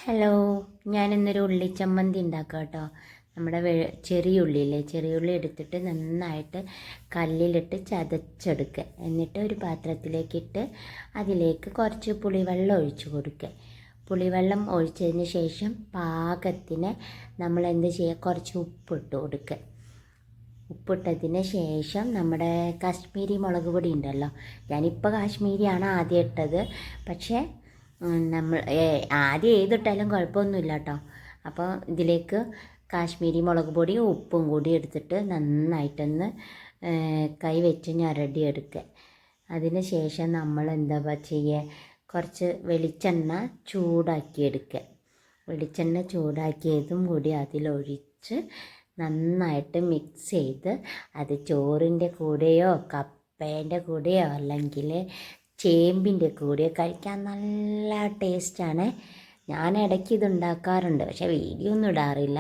Hello, ഞാനിന്നൊരു ഉള്ളിച്ചമ്മന്തി ഉണ്ടാക്കാം കേട്ടോ. നമ്മുടെ ചെറിയ ഉള്ളിയില്ലേ, ചെറിയ ഉള്ളി എടുത്തിട്ട് നന്നായിട്ട് കല്ലിലിട്ട് ചതച്ചെടുക്കുക. എന്നിട്ട് ഒരു പാത്രത്തിലേക്കിട്ട് അതിലേക്ക് കുറച്ച് പുളിവെള്ളം ഒഴിച്ച് കൊടുക്കുക. പുളിവെള്ളം ഒഴിച്ചതിന് ശേഷം പാകത്തിന് നമ്മൾ എന്ത് ചെയ്യുക, കുറച്ച് ഉപ്പിട്ട് കൊടുക്കുക. ഉപ്പിട്ടതിന് ശേഷം നമ്മുടെ കാശ്മീരി മുളക് പൊടി ഉണ്ടല്ലോ, ഞാനിപ്പോൾ കാശ്മീരിയാണ് ആദ്യം ഇട്ടത്. പക്ഷേ നമ്മൾ ആദ്യം ഏതിട്ടാലും കുഴപ്പമൊന്നുമില്ല കേട്ടോ. അപ്പോൾ ഇതിലേക്ക് കാശ്മീരി മുളക് പൊടിയും ഉപ്പും കൂടി എടുത്തിട്ട് നന്നായിട്ടൊന്ന് കൈ വെച്ച് ഞരടിയെടുക്കുക. അതിന് ശേഷം നമ്മൾ എന്താ ചെയ്യുക, കുറച്ച് വെളിച്ചെണ്ണ ചൂടാക്കിയെടുക്കുക. വെളിച്ചെണ്ണ ചൂടാക്കിയതും കൂടി അതിലൊഴിച്ച് നന്നായിട്ട് മിക്സ് ചെയ്ത് അത് ചോറിൻ്റെ കൂടെയോ കപ്പേൻ്റെ കൂടെയോ അല്ലെങ്കിൽ ചേമ്പിൻ്റെ കൂടെ കഴിക്കാൻ നല്ല ടേസ്റ്റാണ്. ഞാൻ ഇടയ്ക്ക് ഇത് ഉണ്ടാക്കാറുണ്ട്, പക്ഷേ വീഡിയോ ഒന്നും ഇടാറില്ല.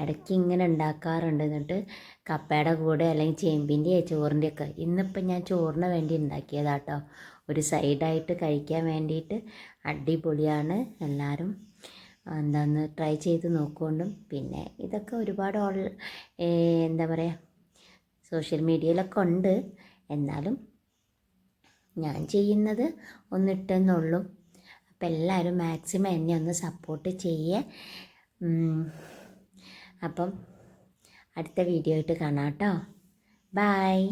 ഇടയ്ക്ക് ഇങ്ങനെ ഉണ്ടാക്കാറുണ്ട്. എന്നിട്ട് കപ്പയുടെ കൂടെ അല്ലെങ്കിൽ ചേമ്പിൻ്റെ ചോറിൻ്റെ ഒക്കെ. ഇന്നിപ്പം ഞാൻ ചോറിന് വേണ്ടി ഉണ്ടാക്കിയതാട്ടോ, ഒരു സൈഡായിട്ട് കഴിക്കാൻ വേണ്ടിയിട്ട്. അടിപൊളിയാണ്. എല്ലാവരും എന്താന്ന് ട്രൈ ചെയ്ത് നോക്കുകൊണ്ടും. പിന്നെ ഇതൊക്കെ ഒരുപാട് എന്താ പറയുക, സോഷ്യൽ മീഡിയയിലൊക്കെ ഉണ്ട്. എന്നാലും ഞാൻ ചെയ്യുന്നത് ഒന്നിട്ടെന്നുള്ളൂ. അപ്പം എല്ലാവരും മാക്സിമം എന്നെ ഒന്ന് സപ്പോർട്ട് ചെയ്യേ. അപ്പം അടുത്ത വീഡിയോ ആയിട്ട് കാണാം കേട്ടോ. ബായ്.